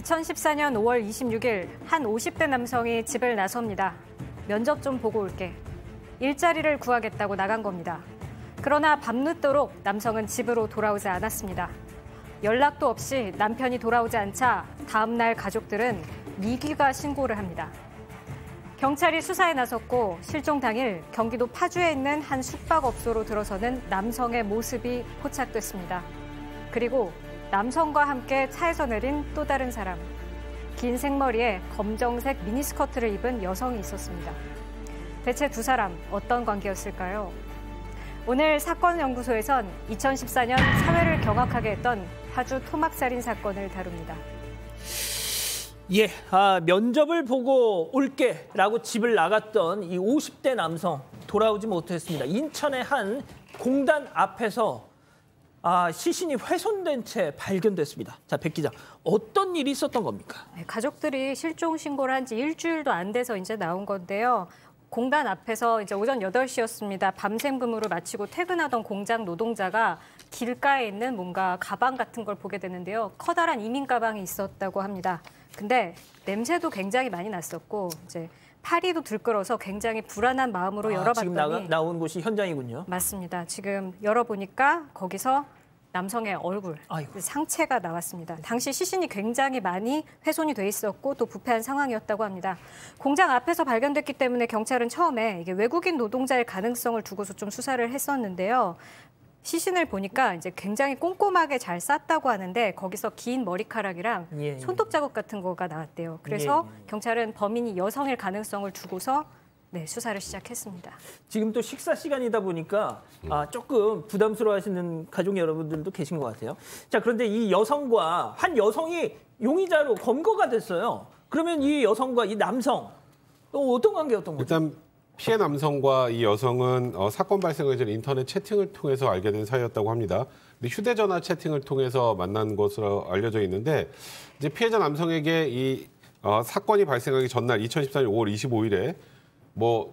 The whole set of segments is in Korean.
2014년 5월 26일 한 50대 남성이 집을 나섭니다. 면접 좀 보고 올게. 일자리를 구하겠다고 나간 겁니다. 그러나 밤늦도록 남성은 집으로 돌아오지 않았습니다. 연락도 없이 남편이 돌아오지 않자 다음 날 가족들은 미귀가 신고를 합니다. 경찰이 수사에 나섰고 실종 당일 경기도 파주에 있는 한 숙박업소로 들어서는 남성의 모습이 포착됐습니다. 그리고 남성과 함께 차에서 내린 또 다른 사람. 긴 생머리에 검정색 미니스커트를 입은 여성이 있었습니다. 대체 두 사람 어떤 관계였을까요? 오늘 사건연구소에선 2014년 사회를 경악하게 했던 파주 토막살인 사건을 다룹니다. 면접을 보고 올게라고 집을 나갔던 이 50대 남성 돌아오지 못했습니다. 인천의 한 공단 앞에서 시신이 훼손된 채 발견됐습니다. 자, 백 기자, 어떤 일이 있었던 겁니까? 네, 가족들이 실종 신고를 한 지 일주일도 안 돼서 이제 나온 건데요. 공단 앞에서 이제 오전 8시였습니다. 밤샘 근무를 마치고 퇴근하던 공장 노동자가 길가에 있는 뭔가 가방 같은 걸 보게 되는데요. 커다란 이민 가방이 있었다고 합니다. 근데 냄새도 굉장히 많이 났었고 이제 파리도 들끓어서 굉장히 불안한 마음으로 열어봤더니 지금 나온 곳이 현장이군요. 맞습니다. 지금 열어보니까 거기서 남성의 얼굴, 상체가 나왔습니다. 당시 시신이 굉장히 많이 훼손이 돼 있었고 또 부패한 상황이었다고 합니다. 공장 앞에서 발견됐기 때문에 경찰은 처음에 이게 외국인 노동자일 가능성을 두고서 좀 수사를 했었는데요. 시신을 보니까 이제 굉장히 꼼꼼하게 잘 쌌다고 하는데 거기서 긴 머리카락이랑 손톱 자국 같은 거가 나왔대요. 그래서 경찰은 범인이 여성일 가능성을 두고서 수사를 시작했습니다. 지금 또 식사 시간이다 보니까 조금 부담스러워하시는 가족 여러분들도 계신 것 같아요. 자, 그런데 이 여성과 한 여성이 용의자로 검거가 됐어요. 그러면 이 여성과 이 남성 어떤 관계였던 거죠? 일단 피해 남성과 이 여성은 사건 발생을 전 인터넷 채팅을 통해서 알게 된 사이였다고 합니다. 근데 휴대전화 채팅을 통해서 만난 것으로 알려져 있는데 이제 피해자 남성에게 이 사건이 발생하기 전날 2014년 5월 25일에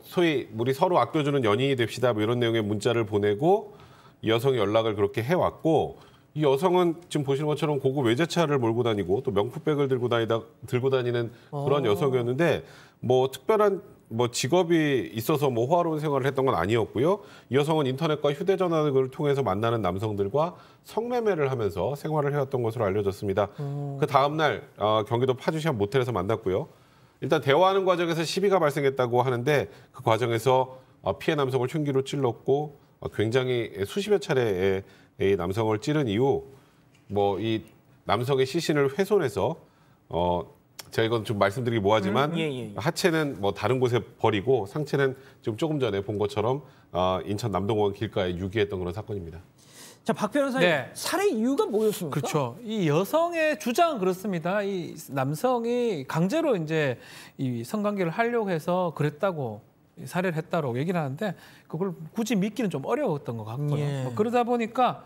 소위 우리 서로 아껴주는 연인이 됩시다 이런 내용의 문자를 보내고 이 여성이 연락을 그렇게 해왔고 이 여성은 지금 보시는 것처럼 고급 외제차를 몰고 다니고 또 명품백을 들고 다니는 그런 여성이었는데 특별한 직업이 있어서 호화로운 생활을 했던 건 아니었고요. 이 여성은 인터넷과 휴대전화를 통해서 만나는 남성들과 성매매를 하면서 생활을 해왔던 것으로 알려졌습니다. 그 다음 날 경기도 파주시 한 모텔에서 만났고요. 일단 대화하는 과정에서 시비가 발생했다고 하는데 그 과정에서 피해 남성을 흉기로 찔렀고 굉장히 수십여 차례의 이 남성을 찌른 이후 이 남성의 시신을 훼손해서 제가 이건 좀 말씀드리기 뭐하지만 하체는 다른 곳에 버리고 상체는 지금 조금 전에 본 것처럼 인천 남동공원 길가에 유기했던 그런 사건입니다. 자, 박 변호사님, 살해 이유가 뭐였습니까? 그렇죠. 이 여성의 주장은 그렇습니다. 이 남성이 강제로 이제 이 성관계를 하려고 해서 그랬다고 살해를 했다고 얘기를 하는데 그걸 굳이 믿기는 좀 어려웠던 것 같고요. 그러다 보니까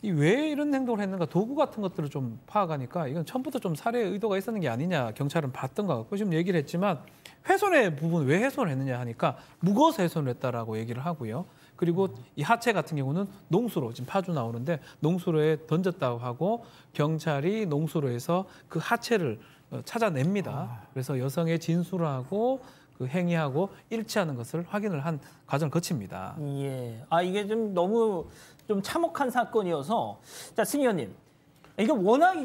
왜 이런 행동을 했는가 도구 같은 것들을 좀 파악하니까 이건 처음부터 좀 살해 의도가 있었는 게 아니냐 경찰은 봤던 것 같고 지금 얘기를 했지만 훼손의 부분 왜 훼손을 했느냐 하니까 무거워서 훼손을 했다라고 얘기를 하고요. 그리고 이 하체 같은 경우는 농수로 지금 파주 나오는데 농수로에 던졌다고 하고 경찰이 농수로에서 그 하체를 찾아냅니다. 그래서 여성의 진술을 하고 그 행위하고 일치하는 것을 확인을 한 과정을 거칩니다. 이게 좀 너무 좀 참혹한 사건이어서 자, 승 의원님. 이게 워낙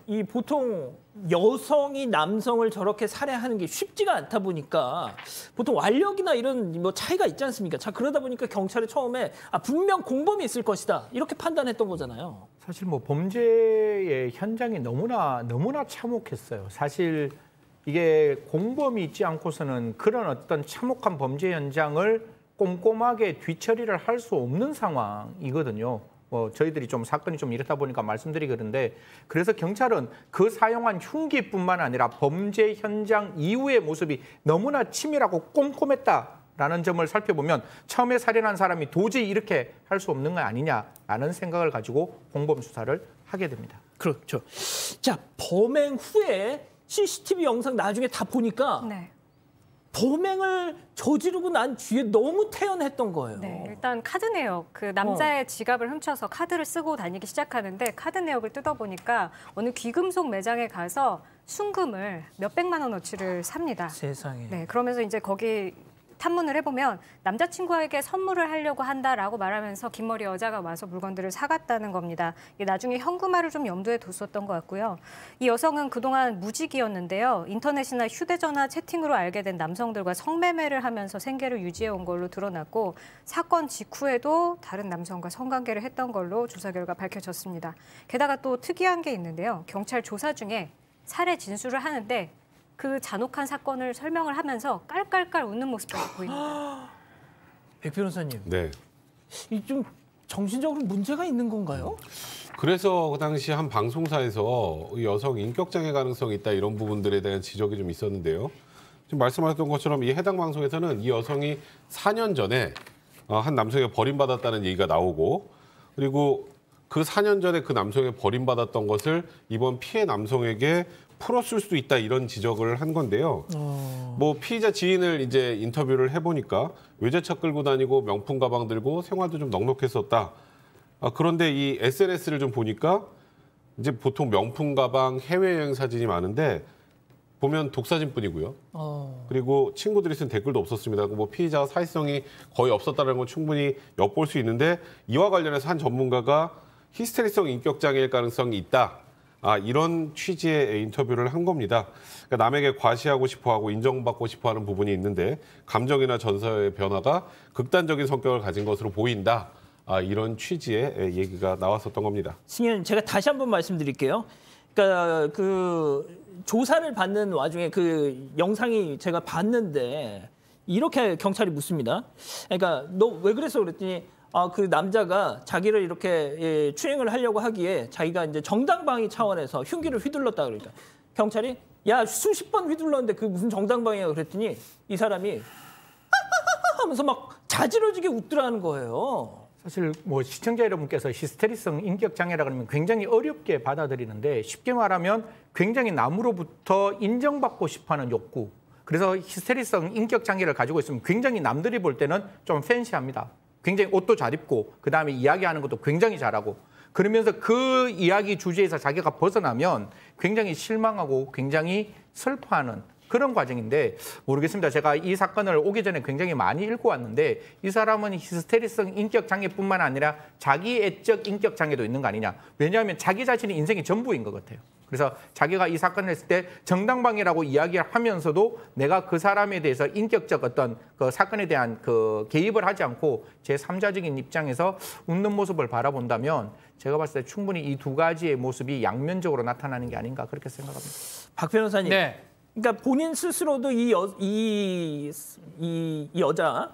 이 보통 여성이 남성을 저렇게 살해하는 게 쉽지가 않다 보니까 보통 완력이나 이런 차이가 있지 않습니까? 자, 그러다 보니까 경찰이 처음에 분명 공범이 있을 것이다 이렇게 판단했던 거잖아요. 사실 범죄의 현장이 너무나 참혹했어요. 사실 이게 공범이 있지 않고서는 그런 어떤 참혹한 범죄 현장을 꼼꼼하게 뒤처리를 할 수 없는 상황이거든요. 저희들이 사건이 이렇다 보니까 말씀드리기 그런데 그래서 경찰은 그 사용한 흉기뿐만 아니라 범죄 현장 이후의 모습이 너무나 치밀하고 꼼꼼했다라는 점을 살펴보면 처음에 살인한 사람이 도저히 이렇게 할 수 없는 거 아니냐라는 생각을 가지고 공범 수사를 하게 됩니다. 그렇죠. 자, 범행 후에 CCTV 영상 나중에 다 보니까 범행을 저지르고 난 뒤에 너무 태연했던 거예요. 네, 일단 카드 내역, 그 남자의 지갑을 훔쳐서 카드를 쓰고 다니기 시작하는데 카드 내역을 뜯어보니까 어느 귀금속 매장에 가서 순금을 몇백만 원어치를 삽니다. 세상에. 네, 그러면서 이제 거기 탐문을 해보면 남자친구에게 선물을 하려고 한다라고 말하면서 긴 머리 여자가 와서 물건들을 사갔다는 겁니다. 이게 나중에 현금화를 좀 염두에 뒀었던 것 같고요. 이 여성은 그동안 무직이었는데요. 인터넷이나 휴대전화 채팅으로 알게 된 남성들과 성매매를 하면서 생계를 유지해온 걸로 드러났고 사건 직후에도 다른 남성과 성관계를 했던 걸로 조사 결과 밝혀졌습니다. 게다가 또 특이한 게 있는데요. 경찰 조사 중에 살해 진술을 하는데 그 잔혹한 사건을 설명을 하면서 깔깔깔 웃는 모습까지 보입니다. 백 변호사님, 네. 이 좀 정신적으로 문제가 있는 건가요? 그래서 그 당시 한 방송사에서 이 여성 인격장애 가능성이 있다 이런 부분들에 대한 지적이 좀 있었는데요. 지금 말씀하셨던 것처럼 이 해당 방송에서는 이 여성이 4년 전에 한 남성에게 버림받았다는 얘기가 나오고 그리고 그 4년 전에 그 남성에게 버림받았던 것을 이번 피해 남성에게 풀었을 수도 있다 이런 지적을 한 건데요. 뭐 피의자 지인을 이제 인터뷰를 해보니까 외제차 끌고 다니고 명품 가방 들고 생활도 좀 넉넉했었다. 그런데 이 SNS를 좀 보니까 이제 보통 명품 가방 해외여행 사진이 많은데 보면 독사진뿐이고요. 그리고 친구들이 쓴 댓글도 없었습니다. 뭐 피의자가 사회성이 거의 없었다는 건 충분히 엿볼 수 있는데 이와 관련해서 한 전문가가 히스테리성 인격장애일 가능성이 있다. 이런 취지의 인터뷰를 한 겁니다. 그러니까 남에게 과시하고 싶어하고 인정받고 싶어하는 부분이 있는데 감정이나 전서의 변화가 극단적인 성격을 가진 것으로 보인다. 이런 취지의 얘기가 나왔었던 겁니다. 승현, 제가 다시 한번 말씀드릴게요. 그러니까 그 조사를 받는 와중에 그 영상이 제가 봤는데 이렇게 경찰이 묻습니다. 그러니까 너 왜 그랬어 그랬더니 그 남자가 자기를 이렇게 추행을 하려고 하기에 자기가 이제 정당방위 차원에서 흉기를 휘둘렀다 그러니까 경찰이 야 수십 번 휘둘렀는데 그게 무슨 정당방위야 그랬더니 이 사람이 하면서 막 자지러지게 웃더라는 거예요. 사실 뭐 시청자 여러분께서 히스테리성 인격 장애라 그러면 굉장히 어렵게 받아들이는데 쉽게 말하면 굉장히 남으로부터 인정받고 싶어하는 욕구. 그래서 히스테리성 인격 장애를 가지고 있으면 굉장히 남들이 볼 때는 좀 팬시합니다. 굉장히 옷도 잘 입고 그다음에 이야기하는 것도 굉장히 잘하고 그러면서 그 이야기 주제에서 자기가 벗어나면 굉장히 실망하고 굉장히 슬퍼하는 그런 과정인데 모르겠습니다. 제가 이 사건을 오기 전에 굉장히 많이 읽고 왔는데 이 사람은 히스테리성 인격 장애뿐만 아니라 자기애적 인격 장애도 있는 거 아니냐. 왜냐하면 자기 자신이 인생의 전부인 것 같아요. 그래서 자기가 이 사건을 했을 때 정당방위라고 이야기를 하면서도 내가 그 사람에 대해서 인격적 어떤 그 사건에 대한 그 개입을 하지 않고 제3자적인 입장에서 웃는 모습을 바라본다면 제가 봤을 때 충분히 이 두 가지의 모습이 양면적으로 나타나는 게 아닌가 그렇게 생각합니다. 박 변호사님. 네. 그러니까 본인 스스로도 이 여자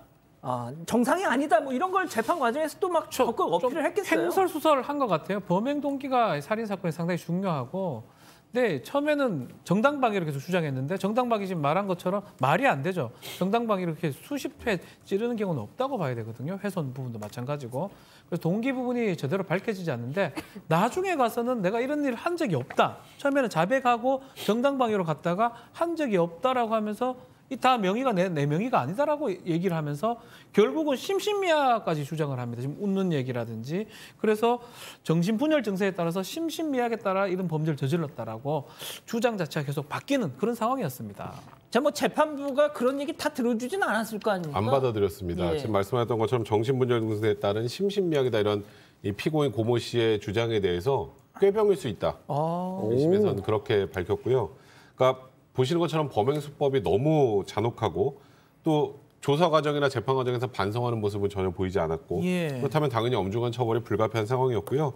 정상이 아니다 뭐 이런 걸 재판 과정에서 또 막 적극 어필을 했겠어요. 횡설수설한 것 같아요. 범행 동기가 살인 사건이 상당히 중요하고, 네 처음에는 정당방위를 계속 주장했는데 정당방위 지금 말한 것처럼 말이 안 되죠. 정당방위를 이렇게 수십 회 찌르는 경우는 없다고 봐야 되거든요. 훼손 부분도 마찬가지고. 그래서 동기 부분이 제대로 밝혀지지 않는데 나중에 가서는 내가 이런 일을 한 적이 없다. 처음에는 자백하고 정당방위로 갔다가 한 적이 없다라고 하면서 이 다 명의가 내 명의가 아니다라고 얘기를 하면서 결국은 심신미약까지 주장을 합니다. 지금 웃는 얘기라든지. 그래서 정신분열 증세에 따라서 심신미약에 따라 이런 범죄를 저질렀다라고 주장 자체가 계속 바뀌는 그런 상황이었습니다. 자, 뭐 재판부가 그런 얘기 다 들어주진 않았을 거 아닙니까? 안 받아들였습니다. 예. 지금 말씀하셨던 것처럼 정신분열 증세에 따른 심신미약이다 이런 이 피고인 고모 씨의 주장에 대해서 꾀병일 수 있다. 1심에서는 그렇게 밝혔고요. 그러니까 보시는 것처럼 범행 수법이 너무 잔혹하고 또 조사 과정이나 재판 과정에서 반성하는 모습은 전혀 보이지 않았고 예. 그렇다면 당연히 엄중한 처벌이 불가피한 상황이었고요.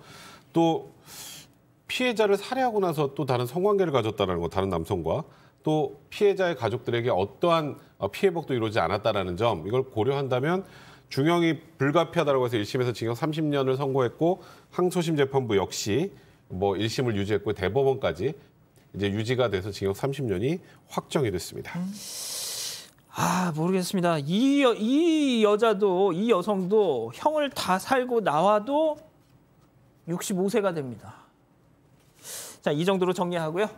또 피해자를 살해하고 나서 또 다른 성관계를 가졌다는 거, 다른 남성과 또 피해자의 가족들에게 어떠한 피해복도 이루어지지 않았다는 점 이걸 고려한다면 중형이 불가피하다고 해서 1심에서 징역 30년을 선고했고 항소심 재판부 역시 뭐 1심을 유지했고 대법원까지 이제 유지가 돼서 징역 30년이 확정이 됐습니다. 모르겠습니다. 이 여자도 이 여성도 형을 다 살고 나와도 65세가 됩니다. 자, 이 정도로 정리하고요.